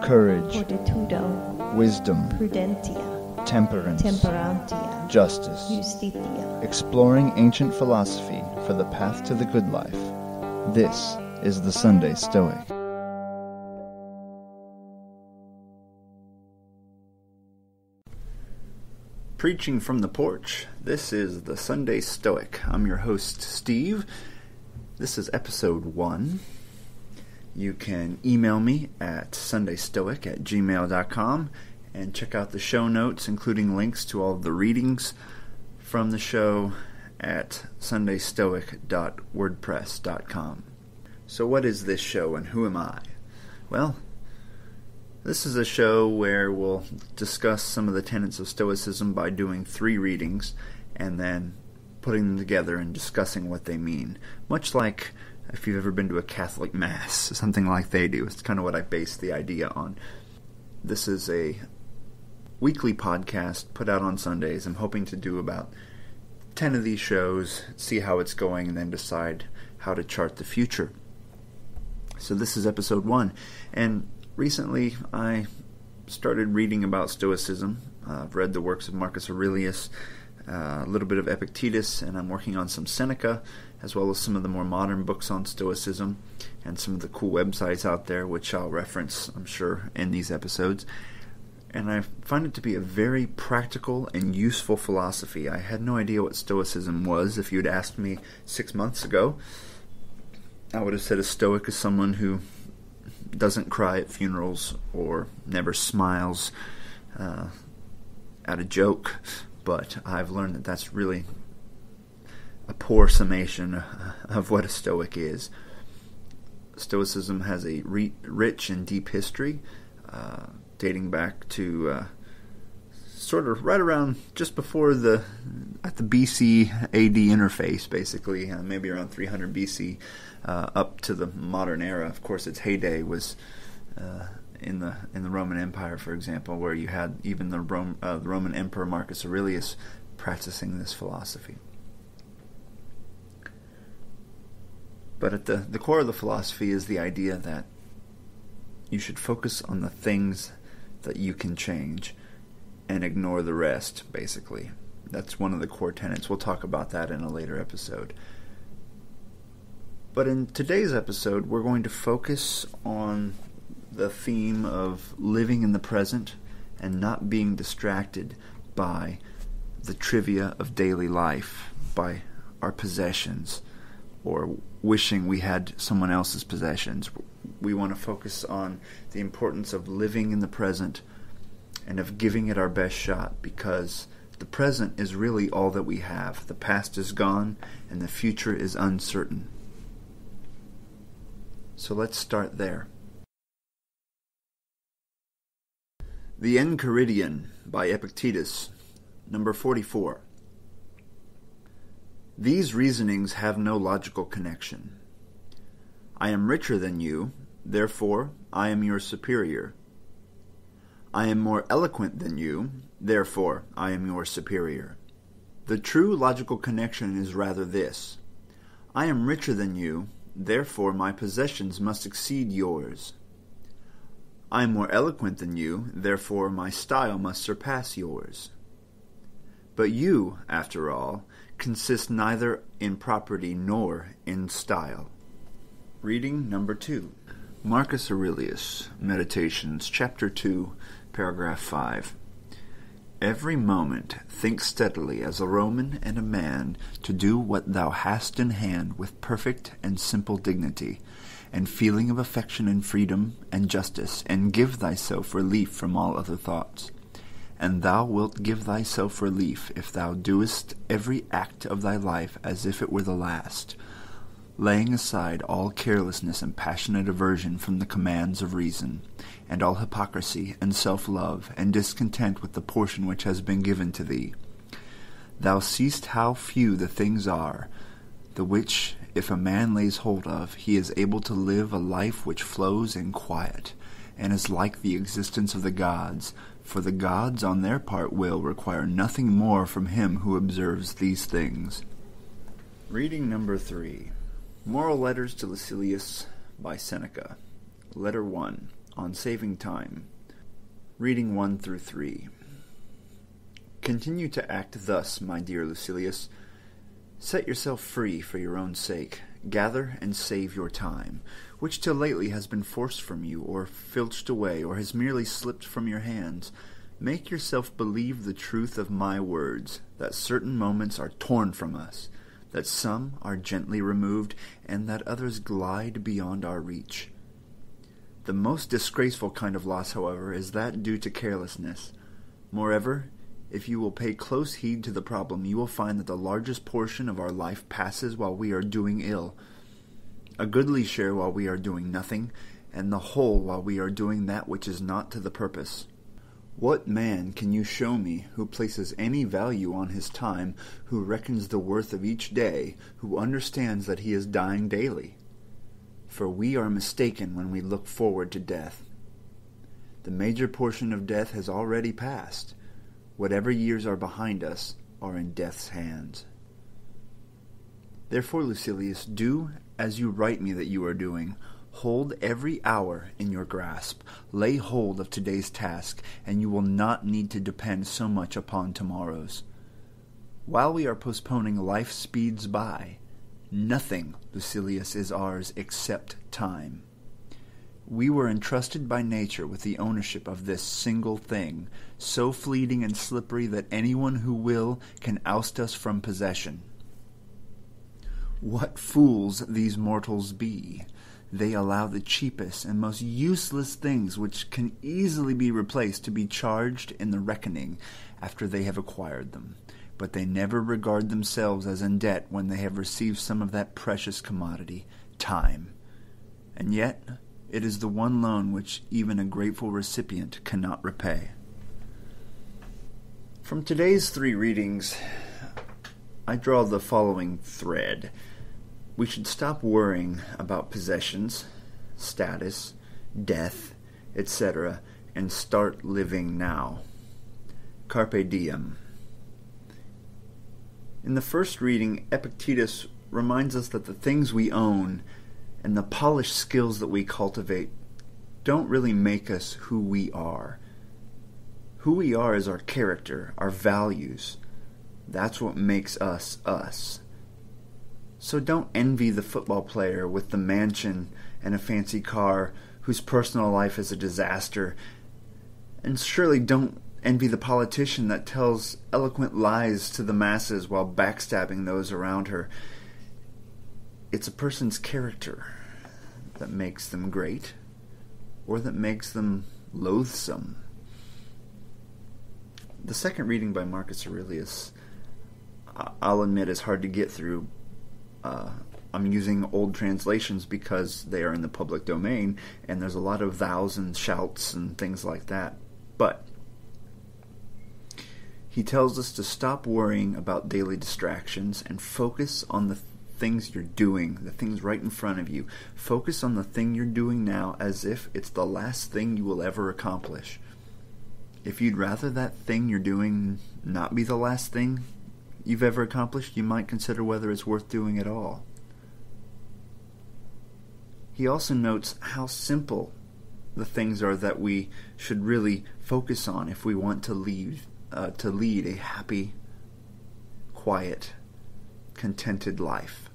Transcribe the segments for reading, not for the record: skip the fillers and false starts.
courage, fortitudo, wisdom, prudentia, temperance, temperantia, justice. justitia. Exploring ancient philosophy for the path to the good life. This is the Sunday Stoic. Preaching from the porch, this is the Sunday Stoic. I'm your host, Steve. This is episode 1. You can email me at sundaystoic@gmail.com and check out the show notes, including links to all of the readings from the show at sundaystoic.wordpress.com. So what is this show and who am I? Well, this is a show where we'll discuss some of the tenets of Stoicism by doing 3 readings and then putting them together and discussing what they mean. Much like if you've ever been to a Catholic Mass, something like they do. It's kind of what I base the idea on. This is a weekly podcast put out on Sundays. I'm hoping to do about 10 of these shows, see how it's going, and then decide how to chart the future. So this is episode 1. And recently I started reading about Stoicism. I've read the works of Marcus Aurelius, a little bit of Epictetus, and I'm working on some Seneca, as well as some of the more modern books on Stoicism, and some of the cool websites out there, which I'll reference, I'm sure, in these episodes. And I find it to be a very practical and useful philosophy. I had no idea what Stoicism was. If you'd asked me 6 months ago, I would have said a Stoic is someone who doesn't cry at funerals or never smiles at a joke. But I've learned that that's really a poor summation of what a Stoic is. Stoicism has a rich and deep history, dating back to sort of right around just before at the BC AD interface, basically, maybe around 300 BC, up to the modern era. Of course, its heyday was in the Roman Empire, for example, where you had even the Roman Emperor Marcus Aurelius practicing this philosophy. But at the core of the philosophy is the idea that you should focus on the things that you can change and ignore the rest, basically. That's one of the core tenets. We'll talk about that in a later episode. But in today's episode, we're going to focus on the theme of living in the present and not being distracted by the trivia of daily life, by our possessions, or wishing we had someone else's possessions. We want to focus on the importance of living in the present and of giving it our best shot, because the present is really all that we have. The past is gone and the future is uncertain. So let's start there. The Enchiridion by Epictetus, number 44. These reasonings have no logical connection. I am richer than you, therefore I am your superior. I am more eloquent than you, therefore I am your superior. The true logical connection is rather this: I am richer than you, therefore my possessions must exceed yours. I am more eloquent than you, therefore my style must surpass yours. But you, after all, consist neither in property nor in style. Reading number 2. Marcus Aurelius, Meditations, Chapter 2, Paragraph 5. Every moment think steadily as a Roman and a man to do what thou hast in hand with perfect and simple dignity, and feeling of affection and freedom and justice, and give thyself relief from all other thoughts. And thou wilt give thyself relief if thou doest every act of thy life as if it were the last, laying aside all carelessness and passionate aversion from the commands of reason, and all hypocrisy and self-love and discontent with the portion which has been given to thee. Thou seest how few the things are, the which, if a man lays hold of, he is able to live a life which flows in quiet, and is like the existence of the gods, for the gods on their part will require nothing more from him who observes these things. Reading number 3. Moral Letters to Lucilius by Seneca. Letter 1. on saving time. Reading 1 through 3. Continue to act thus, my dear Lucilius. Set yourself free for your own sake. Gather and save your time, which till lately has been forced from you, or filched away, or has merely slipped from your hands. Make yourself believe the truth of my words, that certain moments are torn from us, that some are gently removed, and that others glide beyond our reach. The most disgraceful kind of loss, however, is that due to carelessness. Moreover, if you will pay close heed to the problem, you will find that the largest portion of our life passes while we are doing ill, a goodly share while we are doing nothing, and the whole while we are doing that which is not to the purpose. What man can you show me who places any value on his time, who reckons the worth of each day, who understands that he is dying daily? For we are mistaken when we look forward to death. The major portion of death has already passed. Whatever years are behind us are in death's hands. Therefore, Lucilius, do as you write me that you are doing. Hold every hour in your grasp. Lay hold of today's task, and you will not need to depend so much upon tomorrow's. While we are postponing, life speeds by. Nothing, Lucilius, is ours except time. We were entrusted by nature with the ownership of this single thing, so fleeting and slippery that anyone who will can oust us from possession. What fools these mortals be! They allow the cheapest and most useless things which can easily be replaced to be charged in the reckoning after they have acquired them, but they never regard themselves as in debt when they have received some of that precious commodity, time. And yet it is the one loan which even a grateful recipient cannot repay. From today's 3 readings, I draw the following thread. We should stop worrying about possessions, status, death, etc., and start living now. Carpe diem. In the first reading, Epictetus reminds us that the things we own and the polished skills that we cultivate don't really make us who we are. Who we are is our character, our values. That's what makes us us. So don't envy the football player with the mansion and a fancy car whose personal life is a disaster. And surely don't envy the politician that tells eloquent lies to the masses while backstabbing those around her. It's a person's character that makes them great, or that makes them loathsome. The second reading by Marcus Aurelius, I'll admit, is hard to get through. I'm using old translations because they are in the public domain, and there's a lot of thous and shouts and things like that. But he tells us to stop worrying about daily distractions and focus on the things you're doing, the things right in front of you. Focus on the thing you're doing now as if it's the last thing you will ever accomplish. If you'd rather that thing you're doing not be the last thing you've ever accomplished, you might consider whether it's worth doing at all. He also notes how simple the things are that we should really focus on if we want to lead a happy, quiet, contented life.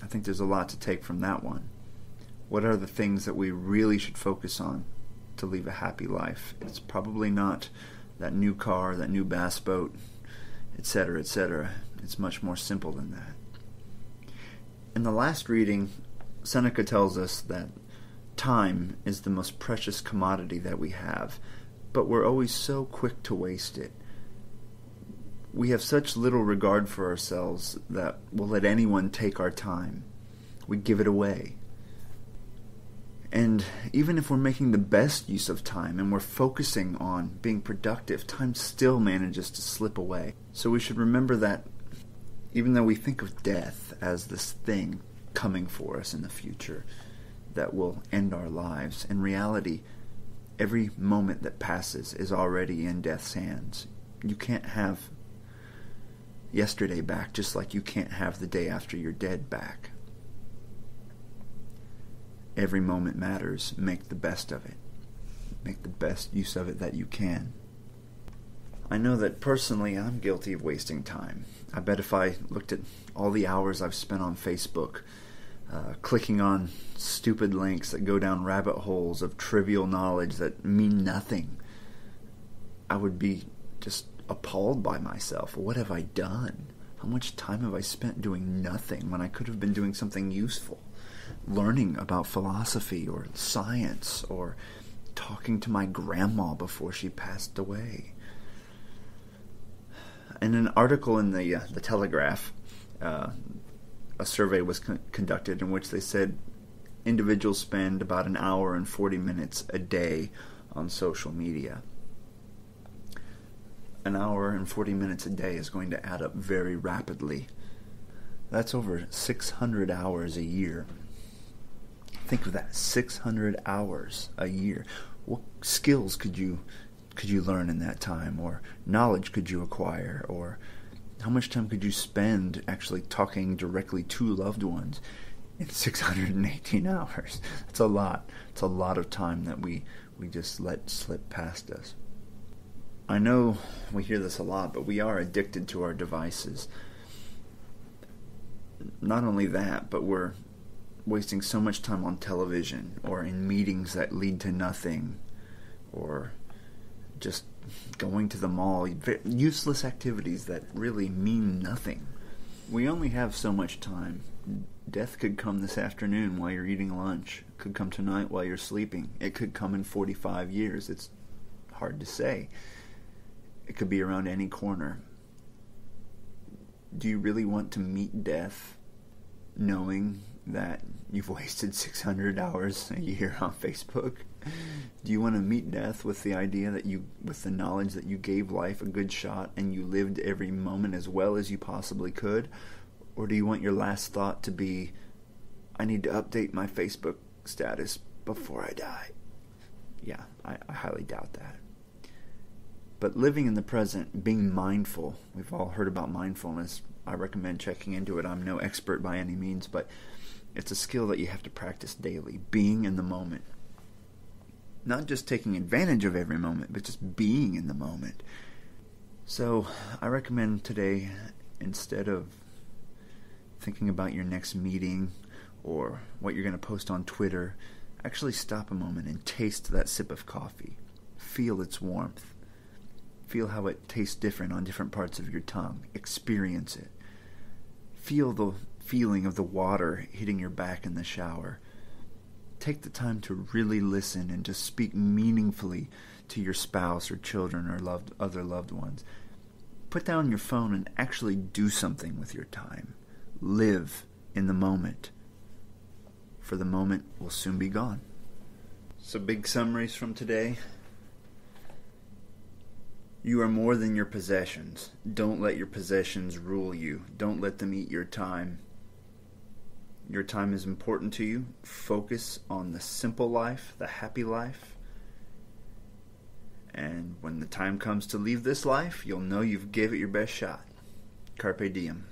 I think there's a lot to take from that one. What are the things that we really should focus on to live a happy life? It's probably not that new car, that new bass boat, etc., etc. It's much more simple than that. In the last reading, Seneca tells us that time is the most precious commodity that we have, but we're always so quick to waste it. We have such little regard for ourselves that we'll let anyone take our time. We give it away. And even if we're making the best use of time and we're focusing on being productive, time still manages to slip away. So we should remember that even though we think of death as this thing coming for us in the future that will end our lives, in reality, every moment that passes is already in death's hands. You can't have yesterday back, just like you can't have the day after you're dead back. Every moment matters. Make the best of it. Make the best use of it that you can. I know that personally I'm guilty of wasting time. I bet if I looked at all the hours I've spent on Facebook, clicking on stupid links that go down rabbit holes of trivial knowledge that mean nothing, I would be just appalled by myself. What have I done? How much time have I spent doing nothing when I could have been doing something useful? Learning about philosophy or science, or talking to my grandma before she passed away. In an article in the Telegraph, a survey was conducted in which they said individuals spend about an hour and 40 minutes a day on social media. An hour and 40 minutes a day is going to add up very rapidly. That's over 600 hours a year. Think of that, 600 hours a year. What skills could you learn in that time, or knowledge could you acquire, or how much time could you spend actually talking directly to loved ones in 618 hours? That's a lot. It's a lot of time that we just let slip past us. I know we hear this a lot, but we are addicted to our devices. Not only that, but we're wasting so much time on television or in meetings that lead to nothing, or just going to the mall, useless activities that really mean nothing. We only have so much time. Death could come this afternoon while you're eating lunch. It could come tonight while you're sleeping. It could come in 45 years. It's hard to say. It could be around any corner. Do you really want to meet death knowing that you've wasted 600 hours a year on Facebook? Do you want to meet death with the idea that with the knowledge that you gave life a good shot and you lived every moment as well as you possibly could? Or do you want your last thought to be, I need to update my Facebook status before I die? Yeah, I highly doubt that. But living in the present, being mindful, we've all heard about mindfulness. I recommend checking into it. I'm no expert by any means, but it's a skill that you have to practice daily, being in the moment. Not just taking advantage of every moment, but just being in the moment. So I recommend today, instead of thinking about your next meeting or what you're going to post on Twitter, actually stop a moment and taste that sip of coffee. Feel its warmth. Feel how it tastes different on different parts of your tongue. Experience it. Feel the feeling of the water hitting your back in the shower. Take the time to really listen and to speak meaningfully to your spouse or children or other loved ones. Put down your phone and actually do something with your time. Live in the moment. For the moment will soon be gone. So big summaries from today. You are more than your possessions. Don't let your possessions rule you. Don't let them eat your time. Your time is important to you. Focus on the simple life, the happy life. And when the time comes to leave this life, you'll know you've gave it your best shot. Carpe diem.